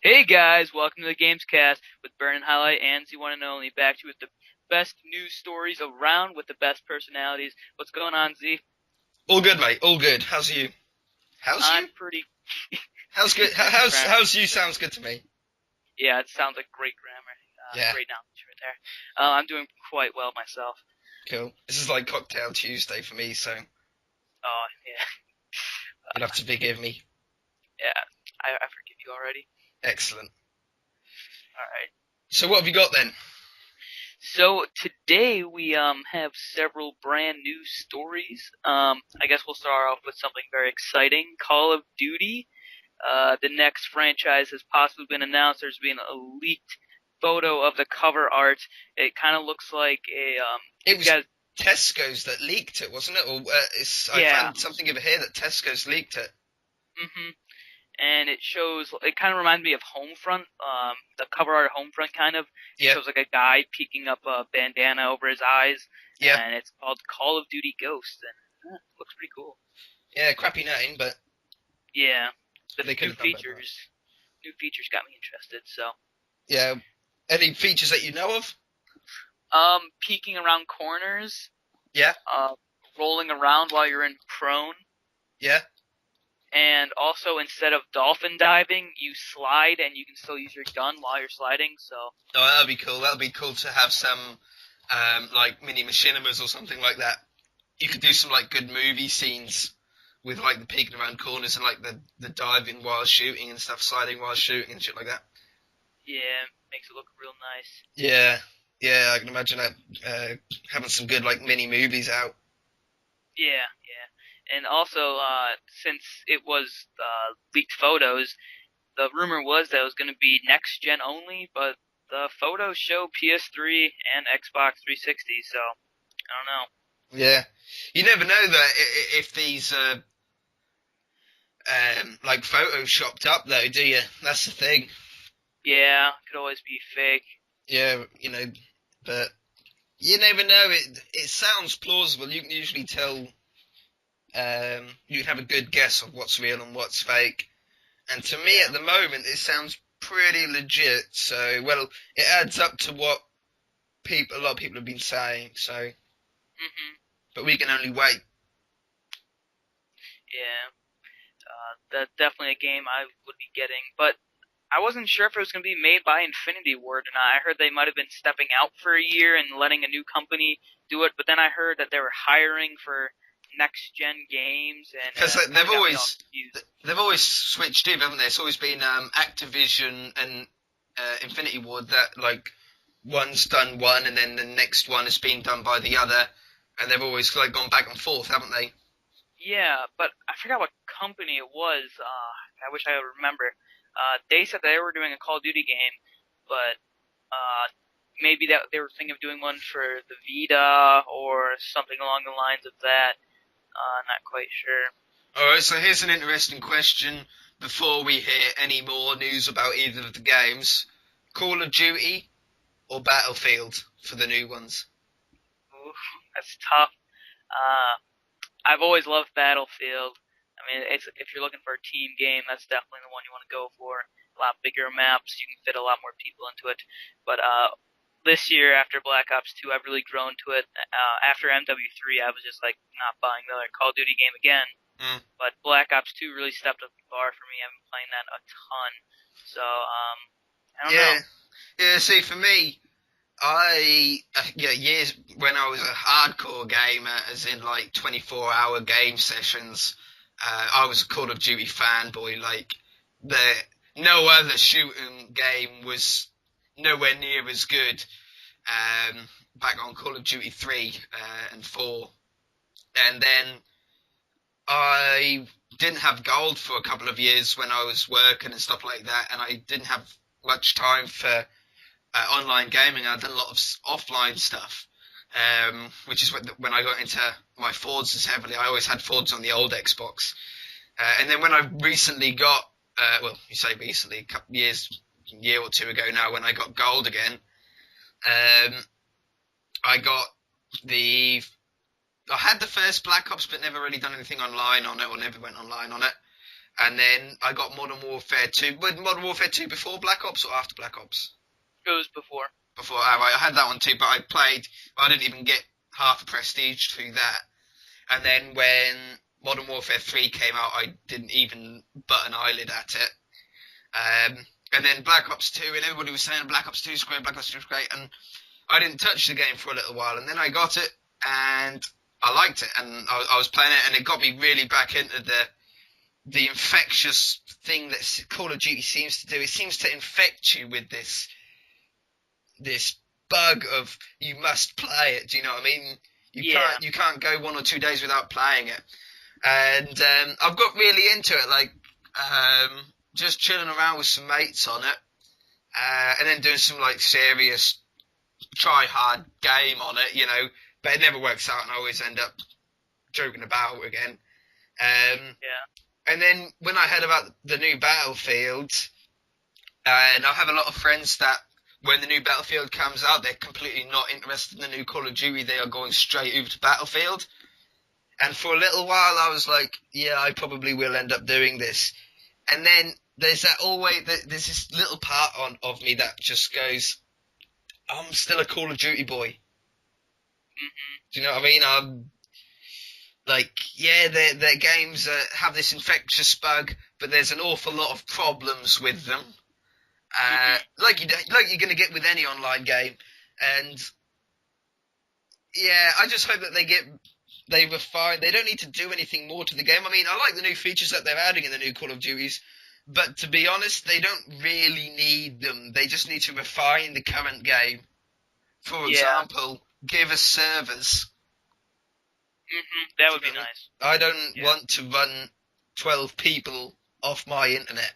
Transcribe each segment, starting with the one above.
Hey guys, welcome to the GamesCast with Burn and Highlight and ZOneNOnly. Back to you with the best news stories around with the best personalities. What's going on, Z? All good, mate. All good. How's you? How's I'm you? pretty How's good? crack. How's you? Sounds good to me. Yeah, it sounds like great grammar. Yeah, Great knowledge right there. I'm doing quite well myself. cool. This is like Cocktail Tuesday for me, so Oh yeah, you'll have to forgive me. yeah. I forgive you already. Excellent. All right. So what have you got then? So today we have several brand new stories. I guess we'll start off with something very exciting. Call of Duty. The next franchise has possibly been announced. There's been a leaked photo of the cover art. It kind of looks like It it's was got, Tesco's that leaked it, wasn't it? Or I yeah, found something over here that Tesco's leaked it. hmm and it shows, it kind of reminds me of Homefront, the cover art of Homefront kind of. It Yeah, shows like a guy peeking up a bandana over his eyes, yeah, and it's called Call of Duty Ghosts, and looks pretty cool. yeah. Crappy name, but Yeah, the they could new have done better. features got me interested, so. Yeah. Any features that you know of? Peeking around corners, Yeah, uh, rolling around while you're in prone, yeah. and also instead of dolphin diving, you slide and you can still use your gun while you're sliding. So Oh, that'd be cool. That'd be cool to have some like mini machinimas or something like that. You could do some like good movie scenes with like the peeking around corners and like the diving while shooting and stuff, sliding while shooting and shit like that. yeah, makes it look real nice. Yeah, yeah, I can imagine that having some good like mini movies out. Yeah, yeah. And also, since it was leaked photos, the rumor was that it was going to be next gen only, but the photos show PS3 and Xbox 360. So I don't know. Yeah, you never know that if these like photoshopped up though, do you? That's the thing. Yeah, could always be fake. Yeah, but you never know. It sounds plausible. You can usually tell. You can have a good guess of what's real and what's fake. And to me, Yeah. at the moment, it sounds pretty legit. So, well, it adds up to what a lot of people have been saying. So, Mhm. but we can only wait. Yeah. That's definitely a game I would be getting, but I wasn't sure if it was going to be made by Infinity Ward or not. I heard they might have been stepping out for a year and letting a new company do it, but then I heard that they were hiring for next gen games, and Because kind of got me all confused. they've always switched in, haven't they? It's always been Activision and Infinity Ward that like one's done one, and then the next one is being done by the other, and they've always like gone back and forth, haven't they? Yeah, but I forgot what company it was. I wish I would remember. They said they were doing a Call of Duty game, but maybe that they were thinking of doing one for the Vita or something along the lines of that. Not quite sure. All right, so here's an interesting question before we hear any more news about either of the games. Call of Duty or Battlefield for the new ones? Oof, that's tough. Uh, I've always loved Battlefield. I mean, if you're looking for a team game, that's definitely the one you want to go for. A lot bigger maps, you can fit a lot more people into it. But this year, after Black Ops 2, I've really grown to it. After MW3, I was just like not buying another Call of Duty game again. Mm. But Black Ops 2 really stepped up the bar for me. I've been playing that a ton. So I don't know. Yeah, yeah. See, for me, yeah, years when I was a hardcore gamer, as in like 24-hour game sessions, I was a Call of Duty fanboy. Like the no other shooting game was nowhere near as good. Back on Call of Duty 3 and 4, and then I didn't have gold for a couple of years when I was working and stuff like that, and I didn't have much time for online gaming. I did a lot of offline stuff, which is when I got into my Fords heavily. I always had Fords on the old Xbox, and then when I recently got, well, you say recently, a couple of year or two ago now, when I got gold again, um, I got the. I had the first Black Ops, but never really done anything online on it, or never went online on it. And then I got Modern Warfare 2. Was Modern Warfare 2 before Black Ops or after Black Ops? It was before. Before, right, I had that one too, but I didn't even get half a prestige through that. And then when Modern Warfare 3 came out, I didn't even butt an eyelid at it. And then Black Ops 2, and everybody was saying Black Ops 2 is great, Black Ops 2 is great, and I didn't touch the game for a little while, and then I got it, and I liked it, and I was playing it, and it got me really back into the infectious thing that Call of Duty seems to do. It seems to infect you with this bug of you must play it. Do you know what I mean? You can't go 1 or 2 days without playing it. And I've got really into it, like just chilling around with some mates on it, and then doing some like serious try hard game on it, you know. But it never works out, and I always end up joking about again. And then when I heard about the new Battlefield, and I have a lot of friends that when the new Battlefield comes out, they're completely not interested in the new Call of Duty. They are going straight over to Battlefield. And for a little while, I was like, yeah, I probably will end up doing this. And then there's there's this little part of me that just goes, I'm still a Call of Duty boy. Mm-hmm. Do you know what I mean? I'm like, yeah, their games have this infectious bug, but there's an awful lot of problems with them. Like you're going to get with any online game. And yeah, I just hope that they refine. They don't need to do anything more to the game. I mean, I like the new features that they're adding in the new Call of Duties, but to be honest, they don't really need them. They just need to refine the current game. For example, give us servers. That would be nice. I don't want to run 12 people off my internet.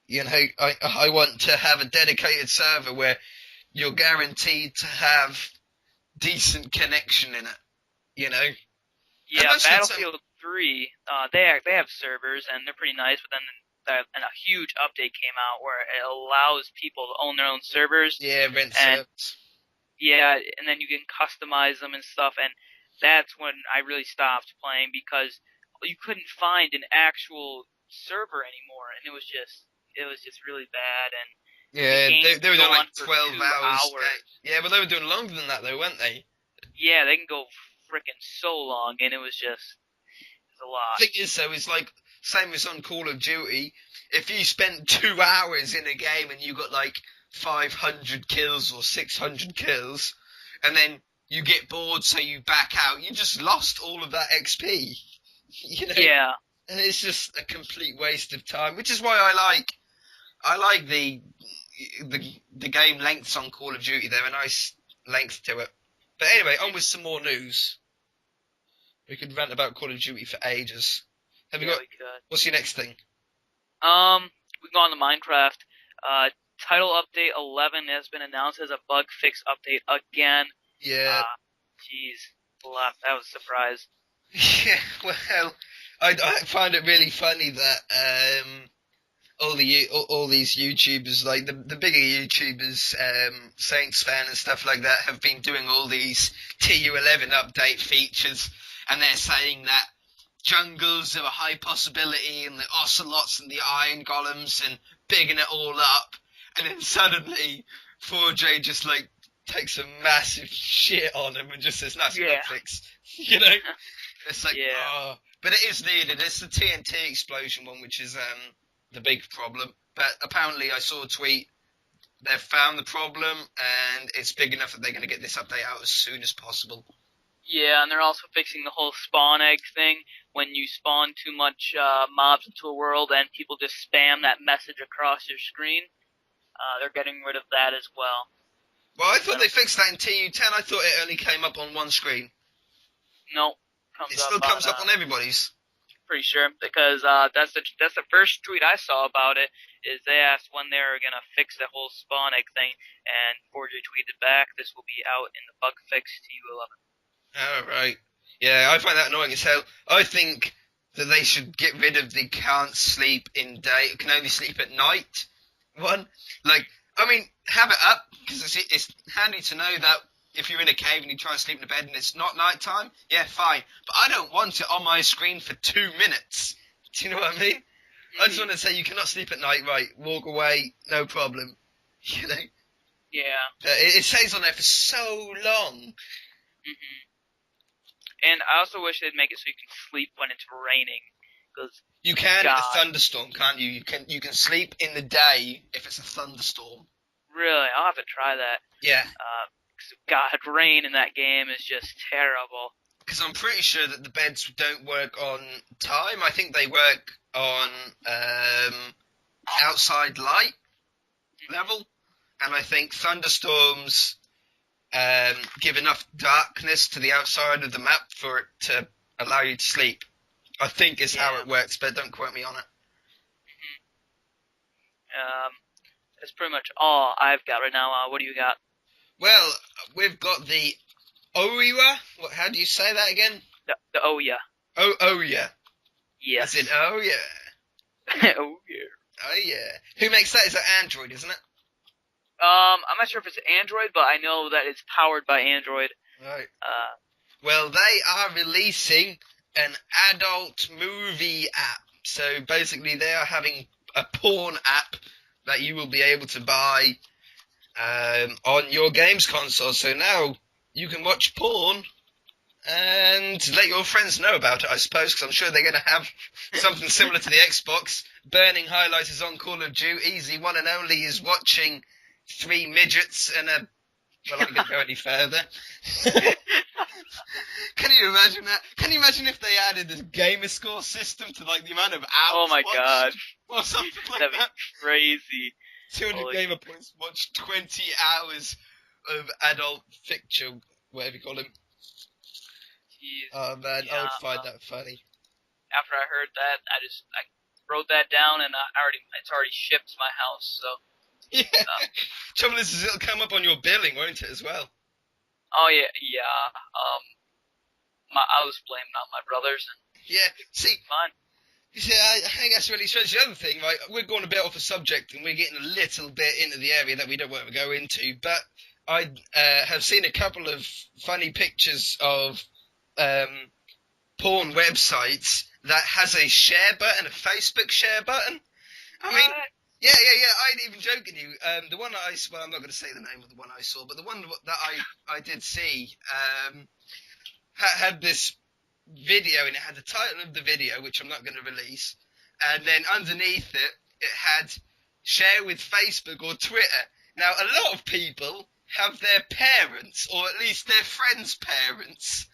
You know, I want to have a dedicated server where you're guaranteed to have decent connection in it. You know. Yeah, Battlefield 3, they have servers and they're pretty nice, but then a huge update came out where it allows people to own their own servers. Yeah, rent servers. Yeah, and then you can customize them and stuff, and that's when I really stopped playing because you couldn't find an actual server anymore, and it was just really bad. And yeah, they were doing like 12 hours. Yeah, but they were doing longer than that though, weren't they? Yeah, they can go freaking so long, and it was a lot. The thing is, though, it's like same as on Call of Duty. If you spent 2 hours in a game and you got like 500 kills or 600 kills, and then you get bored, so you back out, you just lost all of that XP. You know? Yeah. And it's just a complete waste of time, which is why I like the game lengths on Call of Duty. They're a nice length to it. But anyway, on with some more news. We could rant about Call of Duty for ages. We could. What's your next thing? We can go on to Minecraft. Title update 11 has been announced as a bug fix update again. Yeah. Jeez, that was a surprise. Yeah, well, I find it really funny that all these YouTubers, like the bigger YouTubers, Saints fan and stuff like that, have been doing all these TU11 update features, and they're saying that jungles are a high possibility, and the ocelots and the iron golems, and bigging it all up, and then suddenly 4J just like takes a massive shit on him and just says that's a bug fix, you know? It's like, oh. But it is needed. It's the TNT explosion one, which is the big problem. But apparently I saw a tweet, they've found the problem, and it's big enough that they're going to get this update out as soon as possible. Yeah, and they're also fixing the whole spawn egg thing. When you spawn too much mobs into a world and people just spam that message across your screen, they're getting rid of that as well. Well, I thought they fixed that in TU10. I thought it only came up on one screen. No. It still comes up on everybody's. Pretty sure, because that's the first tweet I saw about it, is they asked when they were going to fix the whole spawn egg thing, and 4J tweeted back, this will be out in the bug fix TU11. Alright. Yeah, I find that annoying as hell. I think that they should get rid of the can't sleep in day, can only sleep at night one. Like, I mean, have it up, because it's handy to know that if you're in a cave and you try and sleep in a bed and it's not night time, yeah, fine. But I don't want it on my screen for 2 minutes. Do you know what I mean? I just want to say you cannot sleep at night, right? Walk away, no problem. You know? Yeah. It stays on there for so long. And I also wish they'd make it so you can sleep when it's raining, because You can in a God, thunderstorm, can't you? You can sleep in the day if it's a thunderstorm. really, I'll have to try that. Yeah. 'Cause God, rain in that game is just terrible. Because I'm pretty sure that the beds don't work on time. I think they work on outside light level. And I think thunderstorms give enough darkness to the outside of the map for it to allow you to sleep. I think is how it works, but don't quote me on it. That's pretty much all I've got right now. What do you got? Well, we've got the Oya. How do you say that again? The Oya. Oh yeah. Yes. As in, oh yeah. Oh yeah. Oh yeah. Who makes that? Is that Android, isn't it? I'm not sure if it's Android, but I know that it's powered by Android. Right. Well, they are releasing an adult movie app. So basically, they are having a porn app that you will be able to buy on your games console. So now you can watch porn and let your friends know about it, I suppose, because I'm sure they're going to have something similar to the Xbox. Burning highlights is on Call of Duty. ZOneNOnly is watching 3 midgets and a... Well, I'm not going to go any further. Can you imagine that? Can you imagine if they added a gamer score system to like the amount of hours? Oh my god. Or something like That'd that. be crazy. 200 gamer points, watch 20 hours of adult fiction, whatever you call them. Jeez. Oh man, Yeah, I would find that funny. After I heard that, I wrote that down, and it's already shipped to my house. So. Yeah. Trouble is, it'll come up on your billing, won't it, as well? Oh yeah. I was blaming on my brothers. Yeah. See, fine. You see, I think that's really strange. The other thing, right, we're going a bit off the subject and we're getting a little bit into the area that we don't want to go into, but I have seen a couple of funny pictures of porn websites that has a share button, a Facebook share button. I mean, yeah, I ain't even joking you. The one that well, I'm not going to say the name of the one I saw, but the one that I did see had this video, and it had the title of the video, which I'm not going to release, and then underneath it had share with Facebook or Twitter. Now, a lot of people have their parents, or at least their friends' parents,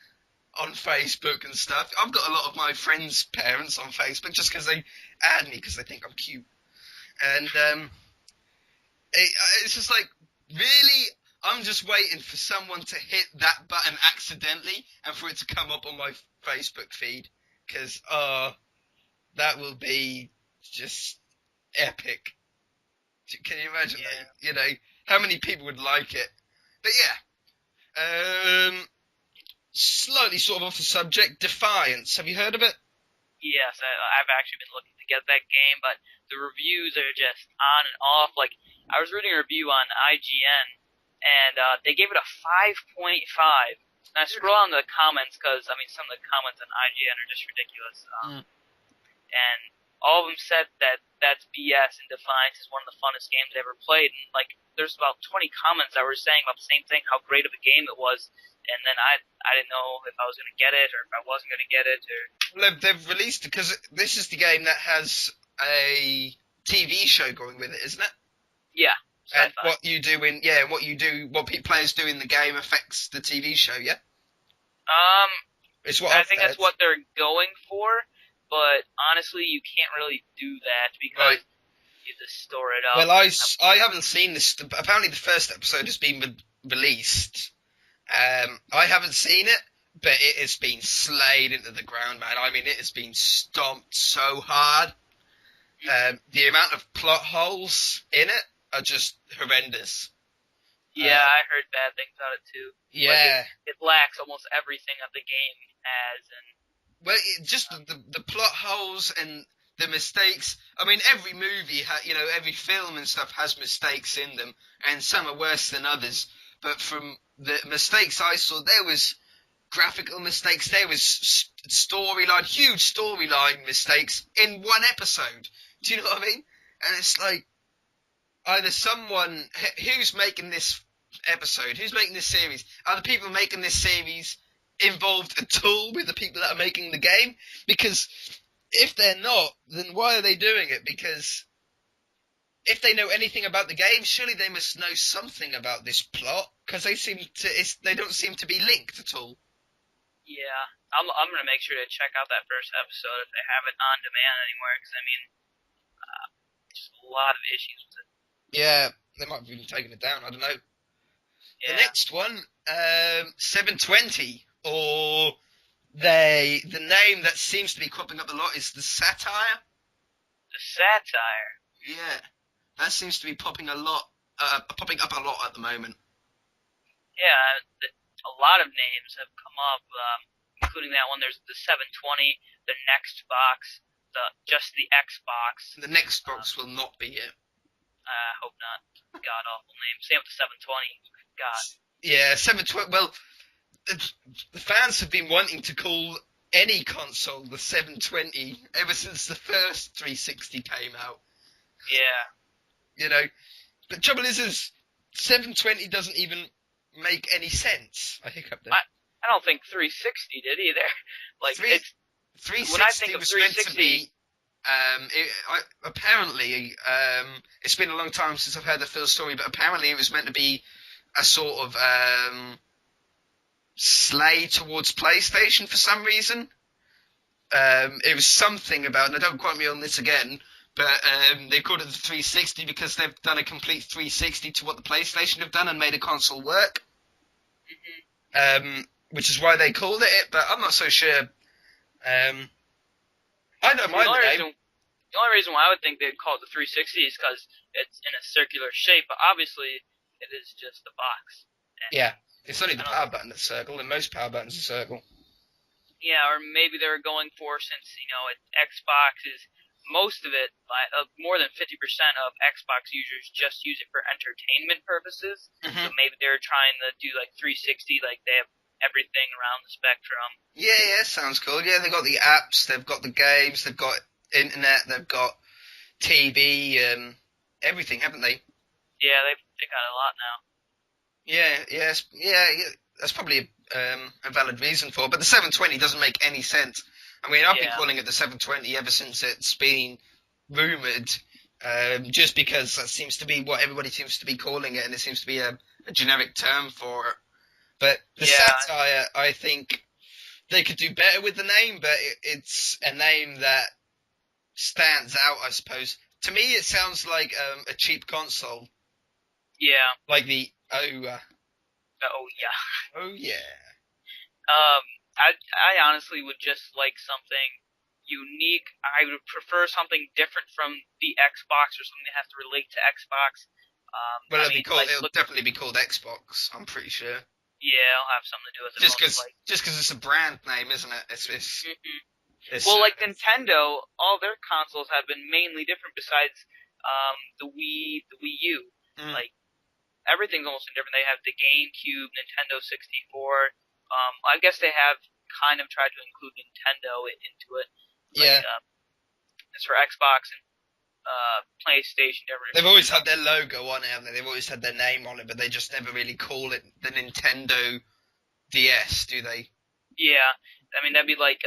on Facebook and stuff. I've got a lot of my friends' parents on Facebook just because they add me because they think I'm cute. And it's just like, really? I'm just waiting for someone to hit that button accidentally and for it to come up on my Facebook feed, because that will be just epic. Can you imagine that? You know, how many people would like it? But yeah, slightly sort of off the subject, Defiance. Have you heard of it? Yes, I've actually been looking to get that game, but the reviews are just on and off. Like, I was reading a review on IGN, and they gave it a 5.5. And I scroll on the comments because, I mean, some of the comments on IGN are just ridiculous. And all of them said that that's BS, and Defiance is one of the funnest games they ever played. And, like, there's about 20 comments that were saying about the same thing, how great of a game it was. And then I didn't know if I was going to get it or if I wasn't going to get it. Well, they've released it because this is the game that has a TV show going with it, isn't it? Yeah. And what players do in the game affects the TV show, yeah? It's what I think that's what they're going for, but honestly, you can't really do that because you just store it up. Well, I haven't seen this. Apparently, the first episode has been released. I haven't seen it, but it has been slayed into the ground, man. I mean, it has been stomped so hard. The amount of plot holes in it are just horrendous. Yeah, I heard bad things about it too. Yeah, like it lacks almost everything that the game has, and just the plot holes and the mistakes. I mean, every movie, every film and stuff has mistakes in them, and some are worse than others. But from the mistakes I saw, there was graphical mistakes, there was huge storyline mistakes in one episode. Do you know what I mean? And it's like, either someone who's making this episode, who's making this series, are the people making this series involved at all with the people that are making the game? Because if they're not, then why are they doing it? Because if they know anything about the game, surely they must know something about this plot, because they don't seem to be linked at all. Yeah, I'm gonna make sure to check out that first episode if they have it on demand anywhere, because I mean, just a lot of issues with it. Yeah, they might have even taken it down. I don't know. Yeah. The next one, 720, or the name that seems to be cropping up a lot is the Satire. The Satire. Yeah, that seems to be popping up a lot at the moment. Yeah, a lot of names have come up, including that one. There's the 720, the Next Box, just the Xbox. The next box will not be it. I hope not. God awful name. Same with the 720. God. Yeah, 720. Well, the fans have been wanting to call any console the 720 ever since the first 360 came out. Yeah. You know, but the trouble is 720 doesn't even make any sense. I hiccup there. I don't think 360 did either. Like, 360 when I think of was 360, meant to be. Apparently, it's been a long time since I've heard the full story, but apparently it was meant to be a sort of slay towards PlayStation for some reason. It was something about, and don't quote me on this again, but they called it the 360 because they've done a complete 360 to what the PlayStation have done and made a console work. Mm-hmm. Which is why they called it, but I'm not so sure. I don't mind the name. The only reason why I would think they'd call it the 360 is because it's in a circular shape, but obviously it is just a box. Yeah, it's only the power button that's circle, and most power buttons are circle. Yeah, or maybe they were going for, since, Xbox is, most of it, more than 50% of Xbox users just use it for entertainment purposes, so maybe they're trying to do, 360, they have everything around the spectrum. Yeah, sounds cool. Yeah, they've got the apps, they've got the games, they've got internet, they've got TV, everything, haven't they? Yeah, they got a lot now. Yeah, that's probably a valid reason for it, but the 720 doesn't make any sense. I mean, I've been calling it the 720 ever since it's been rumoured, just because that seems to be what everybody seems to be calling it, and it seems to be a generic term for it. But the Satire, I think they could do better with the name, but it's a name that stands out, I suppose. To me, it sounds like a cheap console. Yeah. Like the Oh yeah. Oh yeah. I honestly would just like something unique. I would prefer something different from the Xbox, or something that has to relate to Xbox. Well, it'll definitely be called Xbox, I'm pretty sure. Yeah, it'll have something to do with it. Just because it's a brand name, isn't it? Well, like Nintendo, all their consoles have been mainly different besides the Wii U. Like, everything's almost different. They have the GameCube, Nintendo 64. I guess they have kind of tried to include Nintendo into it. As for Xbox and PlayStation, they've always had their logo on it, haven't they? They've always had their name on it, but they just never really call it the Nintendo DS, do they? Yeah, I mean, that'd be like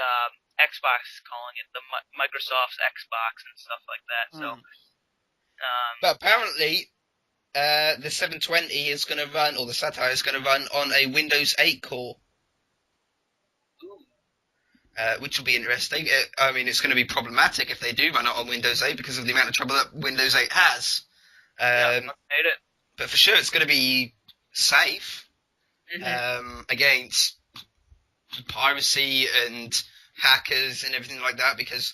Xbox calling it the Microsoft's Xbox and stuff like that. So, but apparently, the 720 is going to run, or the Satire is going to run on a Windows 8 core. Which will be interesting. I mean, it's going to be problematic if they do run it on Windows 8 because of the amount of trouble that Windows 8 has. But for sure, it's going to be safe against piracy and hackers and everything like that. Because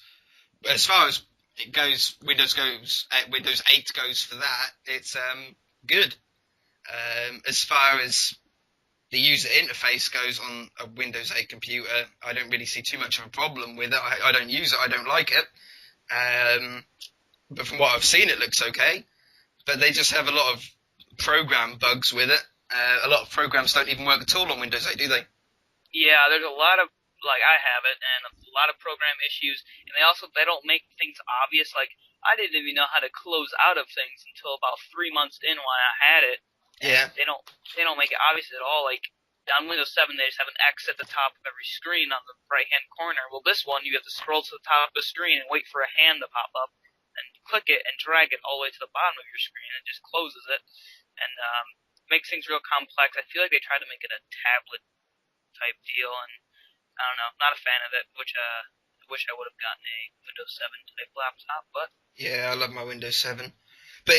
as far as it goes, Windows 8 goes for that. It's good. As far as the user interface goes on a Windows 8 computer, I don't really see too much of a problem with it. I don't use it. I don't like it. But from what I've seen, it looks okay. But they just have a lot of program bugs with it. A lot of programs don't even work at all on Windows 8, do they? Yeah, there's a lot of, I have it, and a lot of program issues. And they don't make things obvious. Like, I didn't even know how to close out of things until about 3 months in when I had it. And Yeah. they don't make it obvious at all. Like on Windows 7, they just have an X at the top of every screen on the right hand corner. Well, this one you have to scroll to the top of the screen and wait for a hand to pop up, and click it and drag it all the way to the bottom of your screen, and it just closes it, and makes things real complex. I feel like they tried to make it a tablet type deal, and I don't know, not a fan of it. Wish I would have gotten a Windows 7 type laptop, but Yeah, I love my Windows 7. But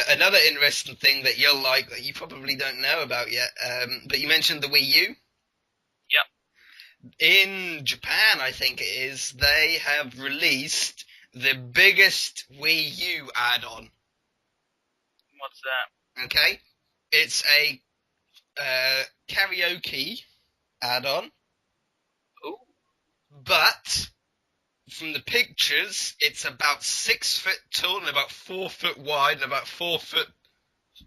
another interesting thing that you'll like that you probably don't know about yet, but you mentioned the Wii U. yep. In Japan, I think it is, they have released the biggest Wii U add-on. What's that? Okay? It's a karaoke add-on, Ooh. but from the pictures, it's about 6 foot tall and about 4 foot wide and about 4 foot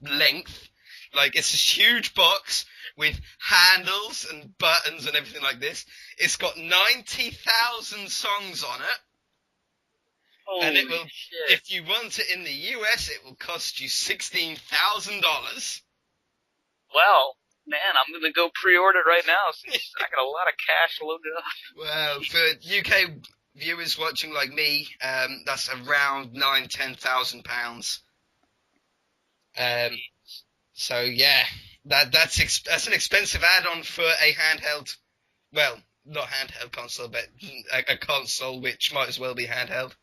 length. Like, it's a huge box with handles and buttons and everything like this. It's got 90,000 songs on it. Holy And it will, shit. if you want it in the US, it will cost you $16,000. Well, man, I'm gonna go pre-order it right now since I got a lot of cash loaded up. Well, for UK viewers watching like me, that's around £9,000-10,000. So yeah, that's an expensive add-on for a handheld. Well, not handheld console, but a console which might as well be handheld.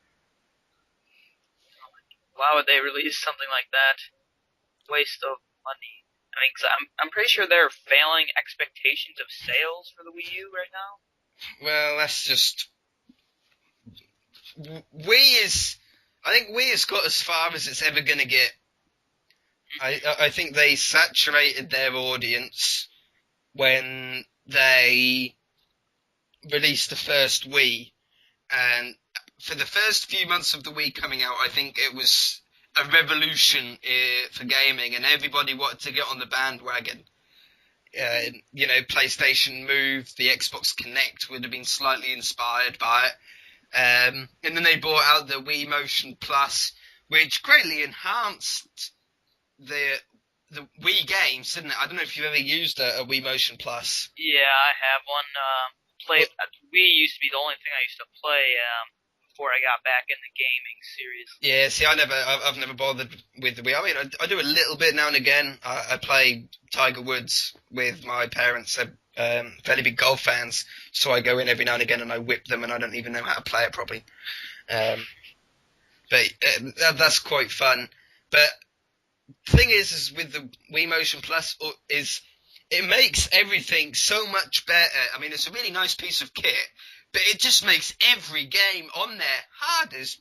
Why would they release something like that? Waste of money. I mean, cause I'm pretty sure they're failing expectations of sales for the Wii U right now. Well, that's just Wii is. I think Wii has got as far as it's ever going to get. I think they saturated their audience when they released the first Wii, and for the first few months of the Wii coming out, I think it was a revolution for gaming, and everybody wanted to get on the bandwagon. PlayStation Move, the Xbox Kinect would have been slightly inspired by it. And then they brought out the Wii Motion Plus, which greatly enhanced the Wii games, didn't it? I don't know if you've ever used a Wii Motion Plus. Yeah, I have one. Wii used to be the only thing I used to play before I got back into gaming seriously. Yeah, see, I've never bothered with the Wii. I mean, I do a little bit now and again. I play Tiger Woods with my parents. They're fairly big golf fans, so I go in every now and again and I whip them, and I don't even know how to play it properly. But that's quite fun. But the thing is with the Wii Motion Plus is it makes everything so much better. I mean, it's a really nice piece of kit, but it just makes every game on there hard as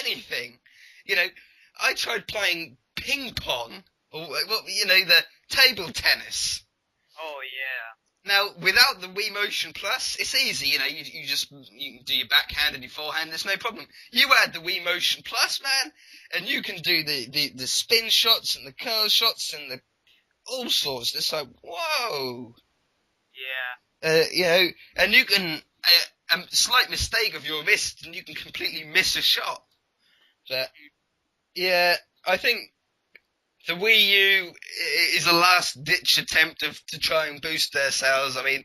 anything. I tried playing ping pong, or the table tennis. Oh yeah. Now, without the Wii Motion Plus, it's easy. You do your backhand and your forehand. There's no problem. You add the Wii Motion Plus, man, and you can do the spin shots and the curl shots and the all sorts. It's like, whoa. Yeah. And you can a slight mistake of your wrist and you can completely miss a shot. But yeah, I think the Wii U is a last-ditch attempt to try and boost their sales. I mean,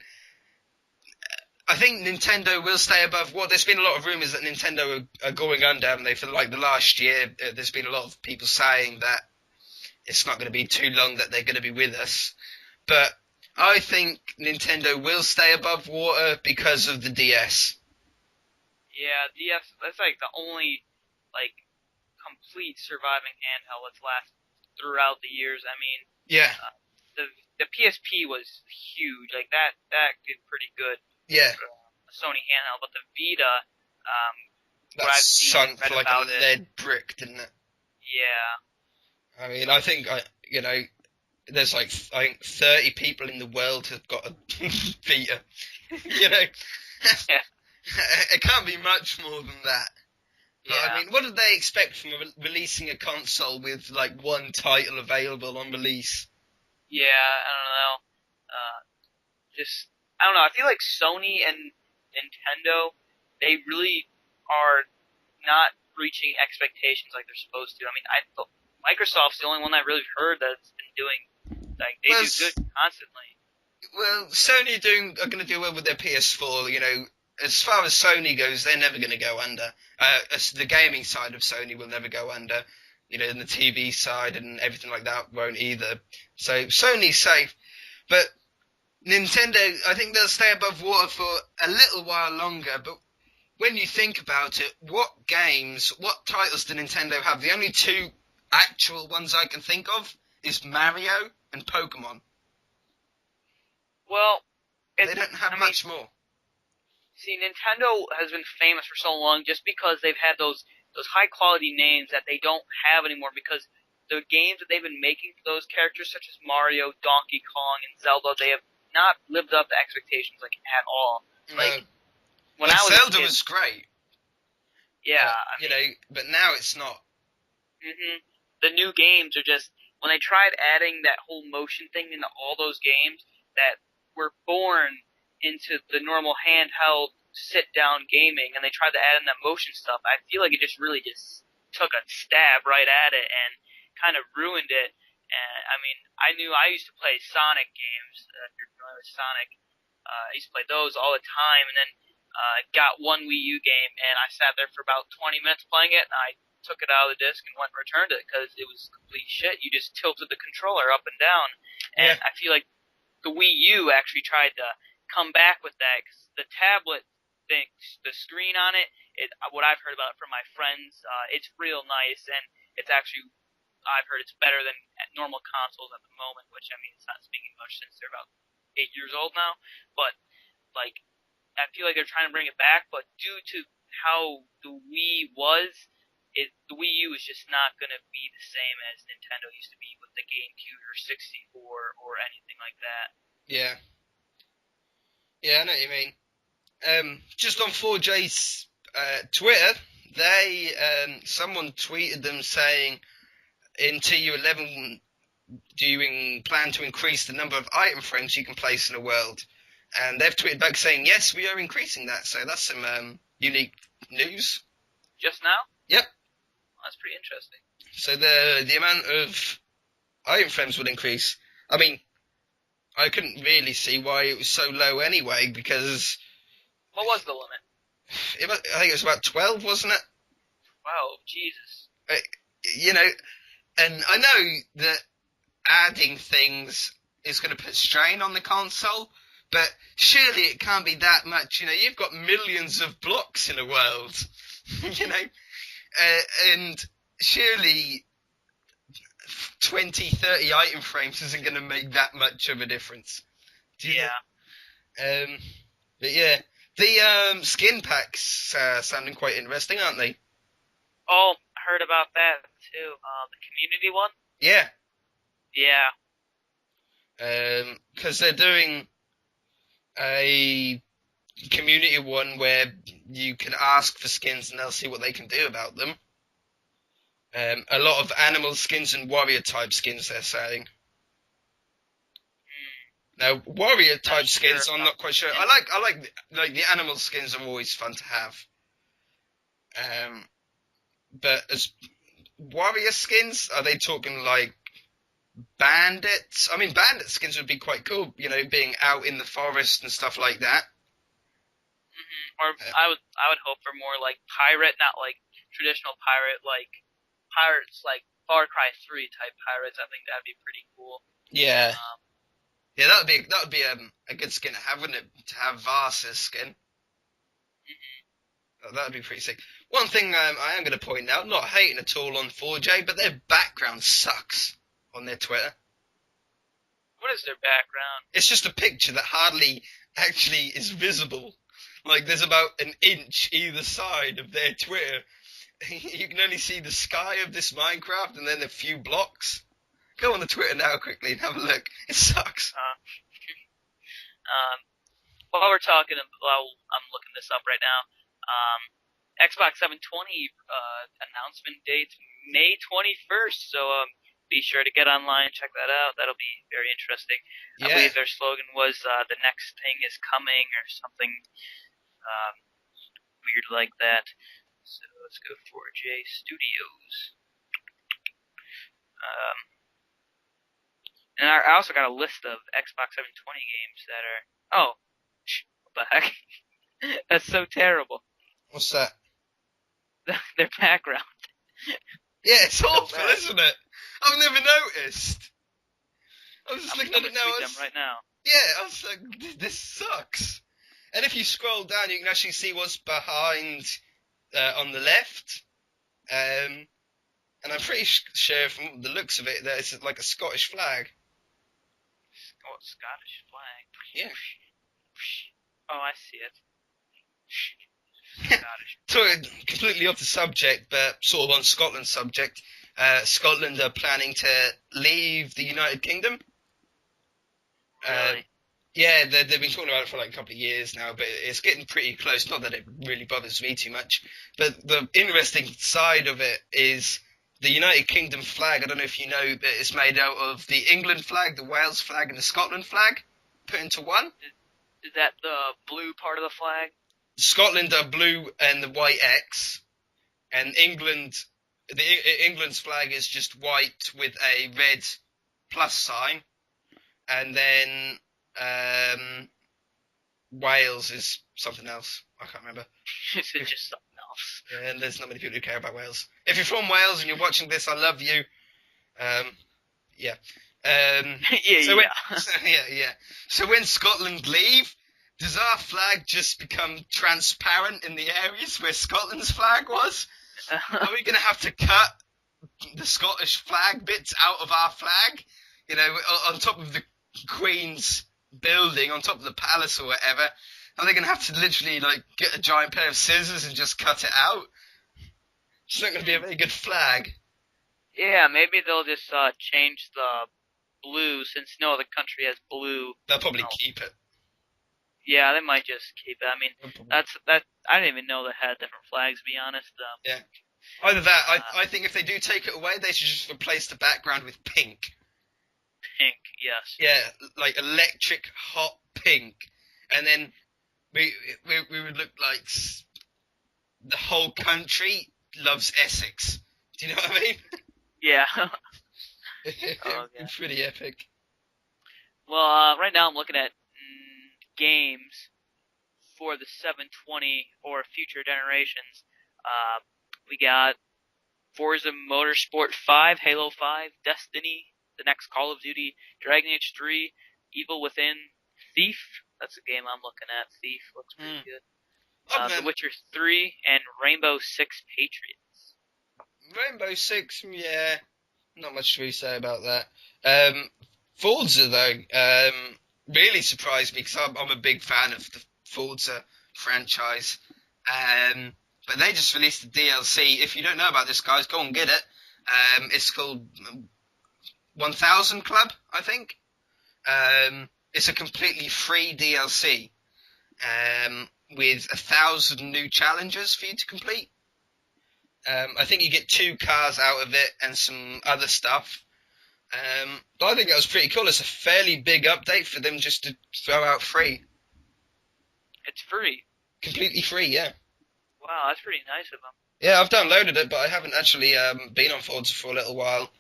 I think Nintendo will stay above. Well, there's been a lot of rumours that Nintendo are going under, haven't they? For like the last year, there's been a lot of people saying that it's not going to be too long that they're going to be with us. But I think Nintendo will stay above water because of the DS. Yeah, DS. That's like the only complete surviving handheld that's lasted throughout the years. I mean, Yeah. The PSP was huge. Like that did pretty good. Yeah. A Sony handheld, but the Vita, That what I've seen and sunk read like about a lead brick, didn't it? Yeah. I mean, I think there's I think 30 people in the world have got a Vita. Yeah. It can't be much more than that. But, Yeah. I mean, what did they expect from releasing a console with like one title available on release? Yeah, I don't know. I don't know. I feel like Sony and Nintendo, they really are not reaching expectations like they're supposed to. I mean, Microsoft's the only one that really heard that's been doing, like, they do good constantly. Well, Sony are going to do well with their PS4. You know, as far as Sony goes, they're never going to go under. The gaming side of Sony will never go under. You know, and the TV side and everything like that won't either. So Sony's safe, but Nintendo, I think they'll stay above water for a little while longer. But when you think about it, what titles do Nintendo have? The only two actual ones I can think of is Mario and Pokemon. Well, they don't have much more. See, Nintendo has been famous for so long just because they've had those high quality names that they don't have anymore, because the games that they've been making for those characters, such as Mario, Donkey Kong, and Zelda, they have not lived up to expectations like at all. Like when I was Zelda a kid, was great. Yeah, you know, but now it's not. The new games are just, when they tried adding that whole motion thing into all those games that were born into the normal handheld sit-down gaming, and they tried to add in that motion stuff, I feel like it just really just took a stab right at it and kind of ruined it. And I mean, I used to play Sonic games. If you're familiar with Sonic, I used to play those all the time, and then got one Wii U game, and I sat there for about 20 minutes playing it, and I took it out of the disc and went and returned it because it was complete shit. You just tilted the controller up and down, and I feel like the Wii U actually tried to come back with that, because the tablet thing, the screen on it, what I've heard about it from my friends, it's real nice, and it's actually, I've heard it's better than normal consoles at the moment, which, I mean, it's not speaking much since they're about 8 years old now, but, like, I feel like they're trying to bring it back, but due to how the Wii was, the Wii U is just not going to be the same as Nintendo used to be with the GameCube or 64 or anything like that. Yeah. Yeah, I know what you mean. Just on 4J's Twitter, someone tweeted them saying, in TU11, do you plan to increase the number of item frames you can place in a world? And they've tweeted back saying, yes, we are increasing that. So that's some unique news. Just now? Yep. Well, that's pretty interesting. So the amount of item frames would increase. I mean, I couldn't really see why it was so low anyway, because... What was the limit? I think it was about 12, wasn't it? Wow, Jesus. You know, and I know that adding things is going to put strain on the console, but surely it can't be that much. You know, you've got millions of blocks in a world, you know, and surely 20, 30 item frames isn't going to make that much of a difference. But yeah, the skin packs sounding quite interesting, aren't they? Oh, I heard about that too. The community one? Yeah. Yeah. Because they're doing a community one where you can ask for skins and they'll see what they can do about them. A lot of animal skins and warrior type skins they're saying. Now, warrior type skins, I'm not quite sure. I like the animal skins are always fun to have. But as warrior skins, are they talking like bandits? I mean, bandit skins would be quite cool, you know, being out in the forest and stuff like that. Or I would hope for more like pirate, not like traditional pirate, like pirates like Far Cry 3 type pirates. I think that'd be pretty cool. Yeah. Yeah, that would be a good skin to have, wouldn't it? To have Varsa's skin. That would be pretty sick. One thing I am going to point out, not hating at all on 4J, but their background sucks on their Twitter. What is their background? It's just a picture that hardly actually is visible. Like, there's about an inch either side of their Twitter. You can only see the sky of this Minecraft and then a few blocks. Go on the Twitter now quickly and have a look. It sucks. While we're talking, I'm looking this up right now. Xbox 720 announcement date May 21st. So be sure to get online, check that out. That'll be very interesting. Yeah. I believe their slogan was "the next thing is coming" or something weird like that. So let's go for J Studios. And I also got a list of Xbox 720 games that are. Oh, what the heck? That's so terrible. What's that? Their background. Yeah, it's So awful, bad. isn't it? I've never noticed. I was just looking at it now. Them right now. Yeah, I was like, this sucks. And if you scroll down, you can actually see what's behind on the left. And I'm pretty sure from the looks of it that it's like a Scottish flag. Oh, Scottish flag. Yeah. Oh, I see it. Scottish. So completely off the subject, but sort of on Scotland's subject. Scotland are planning to leave the United Kingdom. Really? Yeah, they've been talking about it for like a couple of years now, but it's getting pretty close. Not that it really bothers me too much, but the interesting side of it is the United Kingdom flag. I don't know if you know, but it's made out of the England flag, the Wales flag, and the Scotland flag put into one. Is that the blue part of the flag? Scotland are blue and the white X, and England's flag is just white with a red plus sign, and then Wales is something else. I can't remember. Is it just something else? Yeah, and there's not many people who care about Wales. If you're from Wales and you're watching this, I love you. Yeah. So when Scotland leave, does our flag just become transparent in the areas where Scotland's flag was? Are we going to have to cut the Scottish flag bits out of our flag? You know, on top of the Queen's building, on top of the palace or whatever? Are they going to have to literally like get a giant pair of scissors and just cut it out? It's not going to be a very good flag. Yeah, maybe they'll just change the blue, since no other country has blue. They'll probably keep it. Yeah, they might just keep it. I mean, that. I didn't even know they had different flags, to be honest. Yeah. Either that, I think if they do take it away, they should just replace the background with pink. Pink, yes. Yeah, like electric hot pink, and then we would look like the whole country loves Essex. Do you know what I mean? Yeah. It's pretty epic. Well, right now I'm looking at games for the 720 or future generations. We got Forza Motorsport 5, Halo 5, Destiny, the next Call of Duty, Dragon Age 3, Evil Within, Thief. That's the game I'm looking at. Thief looks pretty good. The Witcher 3 and Rainbow Six Patriots. Rainbow Six, yeah, not much to really say about that. Forza though, really surprised me because I'm a big fan of the Forza franchise. But they just released the DLC. If you don't know about this, guys, go and get it. It's called 1000 Club, I think. It's a completely free DLC with 1,000 new challenges for you to complete. I think you get 2 cars out of it and some other stuff. But I think that was pretty cool. It's a fairly big update for them just to throw out free. It's free. Completely free, yeah. Wow, that's pretty nice of them. Yeah, I've downloaded it, but I haven't actually been on Forza for a little while.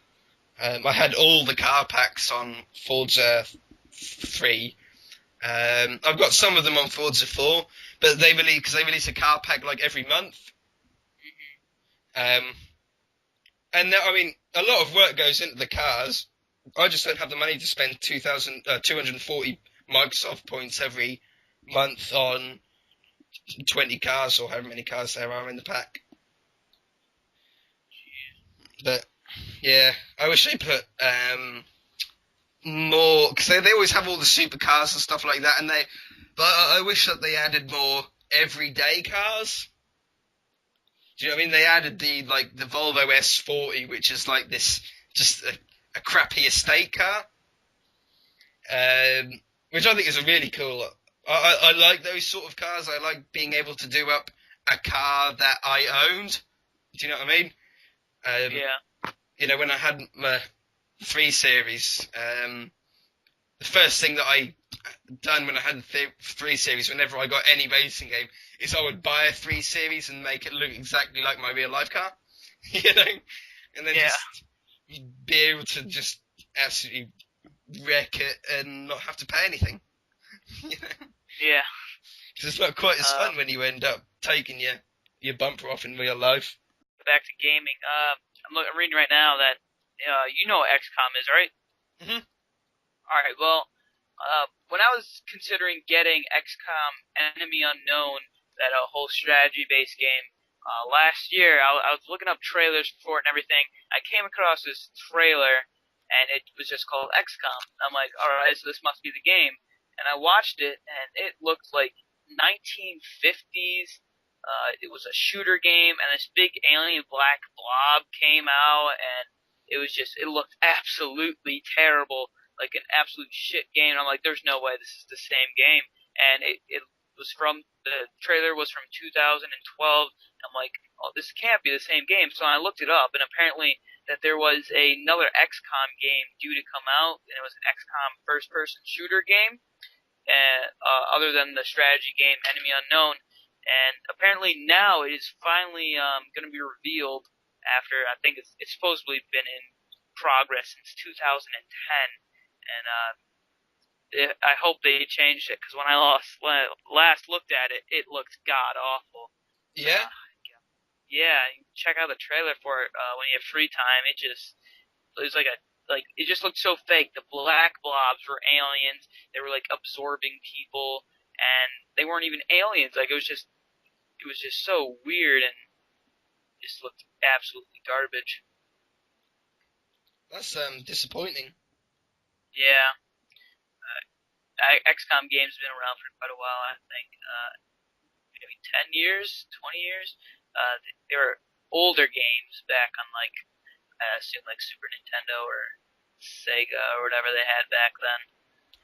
I had all the car packs on Forza 3. I've got some of them on Forza 4, but they release a car pack like every month. And now, I mean, a lot of work goes into the cars. I just don't have the money to spend 240 Microsoft points every month on 20 cars or however many cars there are in the pack. But yeah, I wish they put more, because they always have all the supercars and stuff like that, but I wish that they added more everyday cars. Do you know what I mean? They added the Volvo S40, which is like this, just a crappy estate car, which I think is a really cool. I like those sort of cars. I like being able to do up a car that I owned. Do you know what I mean? Yeah. You know, when I had my 3 Series, the first thing that I done when I had the 3 Series, whenever I got any racing game, is I would buy a 3 Series and make it look exactly like my real life car, you know, and then Yeah. just you'd be able to just absolutely wreck it and not have to pay anything. You know? Yeah. 'Cause it's not quite as Um, fun when you end up taking your bumper off in real life. Back to gaming. I'm reading right now that you know what XCOM is, right? Mhm. All right. Well, when I was considering getting XCOM Enemy Unknown, that whole strategy-based game, last year, I was looking up trailers for it and everything. I came across this trailer, and it was just called XCOM. I'm like, all right, so this must be the game. And I watched it, and it looked like 1950s. It was a shooter game, and this big alien black blob came out, and it looked absolutely terrible, like an absolute shit game. And I'm like, there's no way this is the same game. And the trailer was from 2012. I'm like, oh, this can't be the same game. So I looked it up, and apparently that there was another XCOM game due to come out, and it was an XCOM first-person shooter game, and other than the strategy game Enemy Unknown. And apparently now it is finally going to be revealed after I think it's supposedly been in progress since 2010, and I hope they changed it because when I last looked at it, it looked god awful. Yeah. Yeah, check out the trailer for it when you have free time. It was it just looked so fake. The black blobs were aliens. They were like absorbing people, and they weren't even aliens. Like it was just so weird and just looked absolutely garbage. That's disappointing. Yeah, XCOM games have been around for quite a while. I think maybe 10 years, 20 years. They were older games back on like I assume like Super Nintendo or Sega or whatever they had back then.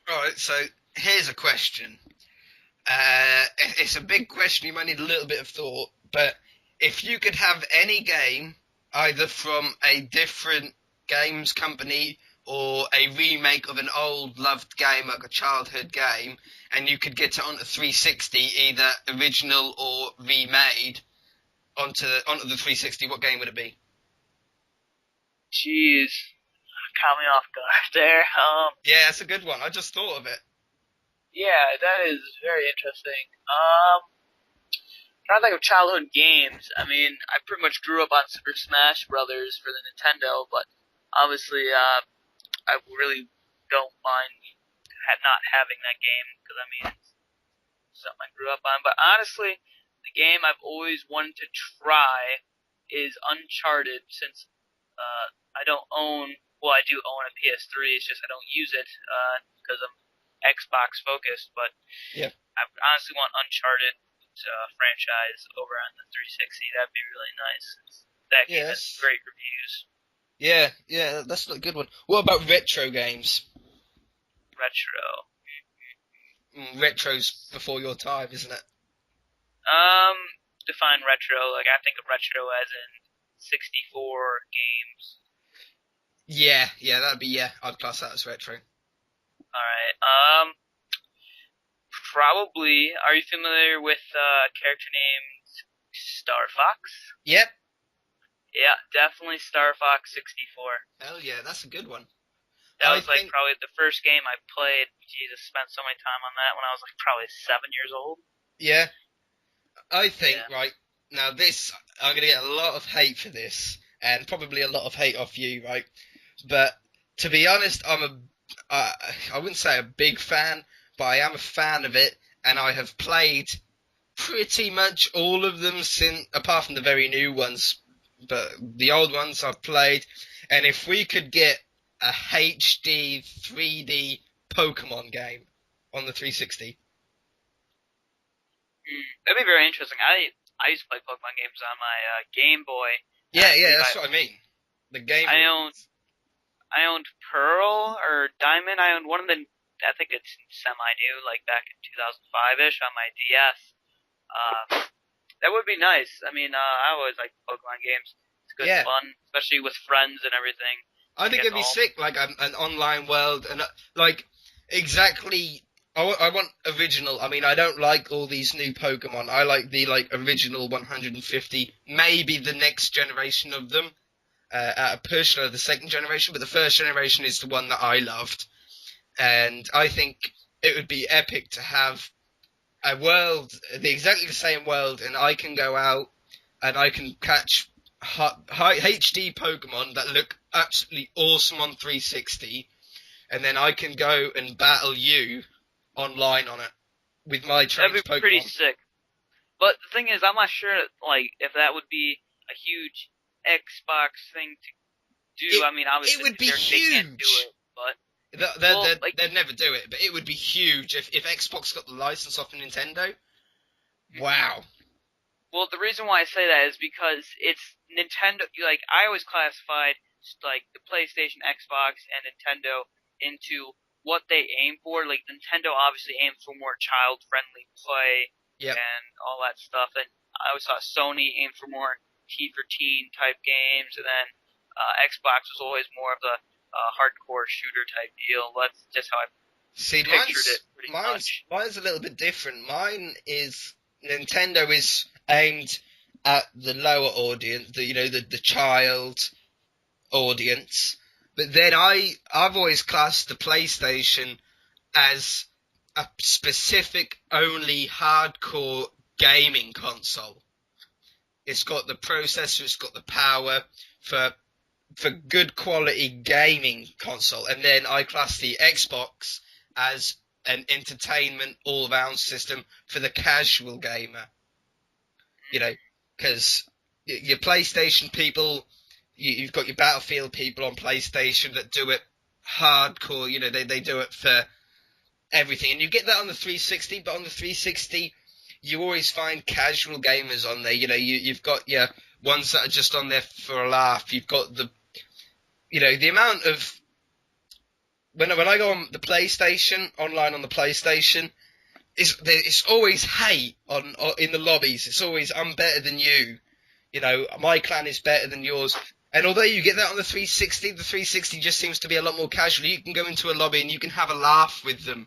Alright, so here's a question. It's a big question, you might need a little bit of thought, but if you could have any game, either from a different games company or a remake of an old loved game, like a childhood game, and you could get it onto 360, either original or remade, onto the 360, what game would it be? Jeez, caught me off guard there. Yeah, that's a good one. I just thought of it. Yeah, that is very interesting. Trying to think of childhood games. I mean, I pretty much grew up on Super Smash Brothers for the Nintendo, but obviously, I really don't mind not having that game because I mean, it's something I grew up on. But honestly, the game I've always wanted to try is Uncharted, since I don't own. Well, I do own a PS3. It's just I don't use it because I'm Xbox focused. But Yeah. I honestly want Uncharted franchise over on the 360. That'd be really nice. That game has Yes. great reviews. Yeah, that's a good one. What about retro games? Retro. Retro's before your time, isn't it? Define retro. Like I think of retro as in 64 games. Yeah, I'd class that as retro. All right. Probably. Are you familiar with a character named Star Fox? Yep. Yeah, definitely Star Fox 64. Hell yeah, that's a good one. That was like probably the first game I played. Jesus, spent so much time on that when I was like probably 7 years old. Yeah. I think, right, now this, I'm going to get a lot of hate for this, and probably a lot of hate off you, right? But to be honest, I wouldn't say a big fan, but I am a fan of it, and I have played pretty much all of them since, apart from the very new ones, but the old ones I've played, and if we could get a HD 3D Pokemon game on the 360. That'd be very interesting. I used to play Pokemon games on my Game Boy. Yeah, that's what I mean. The Game Boy. I owned Pearl or Diamond. I owned one of the. I think it's semi-new, like back in 2005-ish on my DS. That would be nice. I mean, I always like Pokemon games. It's good fun, especially with friends and everything. I think it'd be sick, like an online world, and like exactly I want original. I mean, I don't like all these new Pokemon. I like the original 150, maybe the next generation of them. At a push, or the second generation, but the first generation is the one that I loved, and I think it would be epic to have a world, exactly the same world, and I can go out and I can catch high HD Pokemon that look absolutely awesome on 360, and then I can go and battle you online on it with my That'd trained be pretty Pokemon. sick. But the thing is, I'm not sure like if that would be a huge Xbox thing to do. It I mean, it obviously would be they can't do huge. it, but well, like They'd never do it, but it would be huge if Xbox got the license off of Nintendo. mhm. Wow. Well, the reason why I say that is because it's Nintendo. Like I always classified like the PlayStation, Xbox, and Nintendo into what they aim for. Like Nintendo obviously aims for more child-friendly play Yep. and all that stuff, and I always thought Sony aimed for more T for teen type games, and then Xbox was always more of the hardcore shooter type deal. That's just how I See, pictured it, pretty mine's much. mine's a little bit different. Mine is Nintendo is aimed at the lower audience, the child audience. But then I've always classed the PlayStation as a specific only hardcore gaming console. It's got the processor, it's got the power for good quality gaming console, and then I class the Xbox as an entertainment all round system for the casual gamer. You know, because your PlayStation people, you've got your Battlefield people on PlayStation that do it hardcore. They do it for everything, and you get that on the 360. But on the 360, you always find casual gamers on there. You've got your ones that are just on there for a laugh. You've got the amount of when I go on the PlayStation online on the PlayStation, it's always hate in the lobbies. It's always I'm better than you. My clan is better than yours. And although you get that on the 360, the 360 just seems to be a lot more casual. You can go into a lobby and you can have a laugh with them.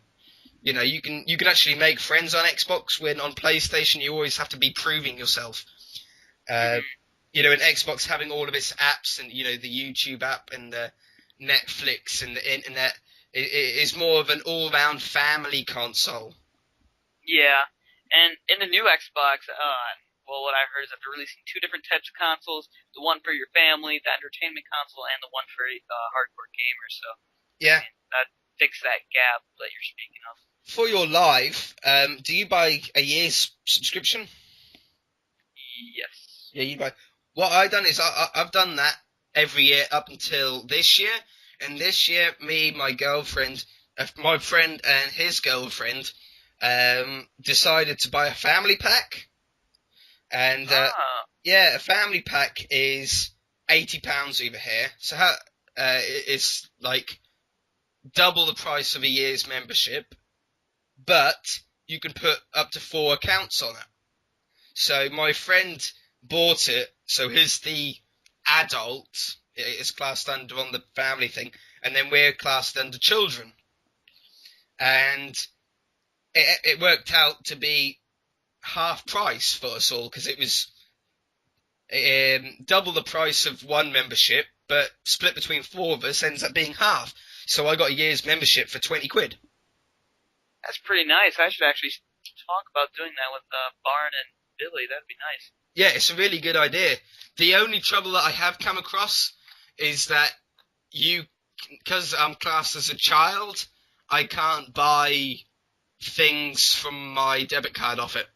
You can actually make friends on Xbox, when on PlayStation you always have to be proving yourself. Uh, Mm-hmm. and Xbox having all of its apps, and the YouTube app and the Netflix and the internet, it is more of an all-round family console. Yeah, and in the new Xbox, well, what I heard is that they're releasing two different types of consoles: the one for your family, the entertainment console, and the one for hardcore gamers. So, I Yeah. mean, that fixes that gap that you're speaking of. For your live, do you buy a year's subscription? Yes. Yeah, you buy. What I done is I've done that every year up until this year, and this year my girlfriend, my friend and his girlfriend, decided to buy a family pack, and Ah, yeah, a family pack is £80 over here, so it's like double the price of a year's membership, but you can put up to 4 accounts on it. So my friend bought it, so he's the adult, it's classed under on the family thing, and then we're classed under children. And it worked out to be half price for us all, because it was double the price of one membership, but split between four of us ends up being half. So I got a year's membership for 20 quid. that's pretty nice. I should actually talk about doing that with Barn and Billy. That'd be nice. Yeah, it's a really good idea. The only trouble that I have come across is that because I'm classed as a child, I can't buy things from my debit card off it.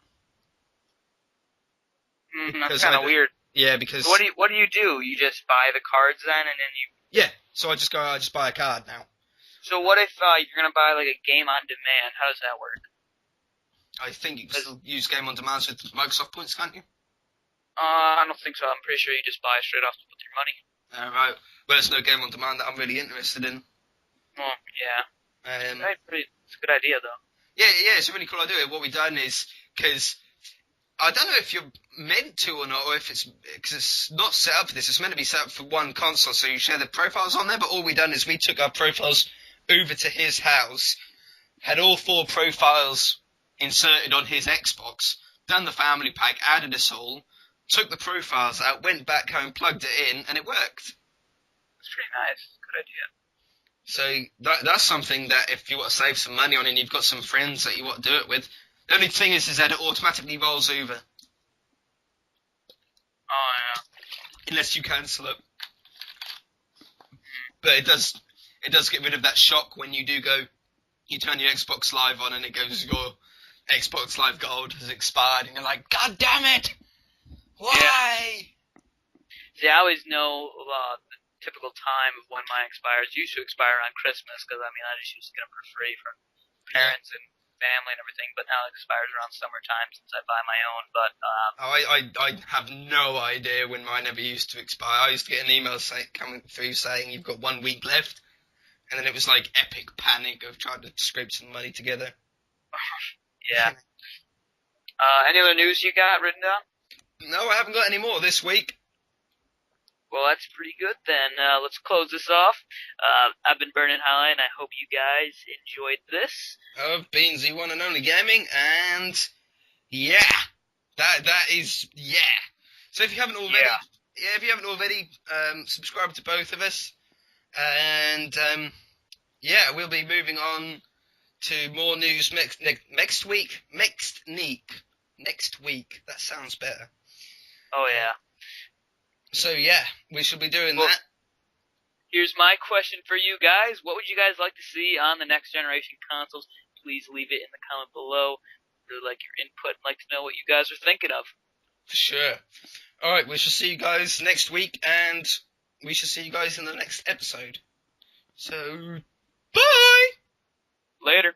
That's Because kind of weird. yeah, So because what do you do? You just buy the cards then, and then you. yeah, so I just buy a card now. So what if you're gonna buy like a game on demand? How does that work? I think you can still use Game on Demand with Microsoft points, can't you? I don't think so. I'm pretty sure you just buy straight off with your money. Right. Well, there's no Game on Demand that I'm really interested in. Well, yeah. Um, It's a good idea though. yeah, it's a really cool idea. What we've done is, because I don't know if you're meant to or not, or if because it's not set up for this. It's meant to be set up for one console, so you share the profiles on there. But all we done is we took our profiles over to his house, had all 4 profiles inserted on his Xbox, done the family pack, added us all, took the profiles out, went back home, plugged it in, and it worked. It's pretty nice. Good idea. So that's something that if you want to save some money on and you've got some friends that you want to do it with, the only thing is that it automatically rolls over. Oh, yeah. Unless you cancel it. But it does get rid of that shock when you do go, you turn your Xbox Live on and it goes, your Xbox Live Gold has expired, and you're like, God damn it! Why? Yeah. See, I always know the typical time of when mine expires. It used to expire on Christmas, because, I just used to get them for free from parents and family and everything, but now it expires around summertime since I buy my own, but, I have no idea when mine ever used to expire. I used to get an email coming through saying you've got 1 week left, and then it was like epic panic of trying to scrape some money together. yeah. Any other news you got written down? No, I haven't got any more this week. Well, that's pretty good then. Let's close this off. I've been Burning High, and I hope you guys enjoyed this. I've been ZOneNOnlyGaming, and yeah, that is yeah. So if you haven't already, subscribe to both of us, and we'll be moving on to more news next week. Next week. That sounds better. Oh yeah. So yeah, we shall be doing that. Here's my question for you guys. What would you guys like to see on the next generation consoles? Please leave it in the comment below. Really like your input and like to know what you guys are thinking of. For sure. Alright, we shall see you guys next week, and we shall see you guys in the next episode. So, bye! Later.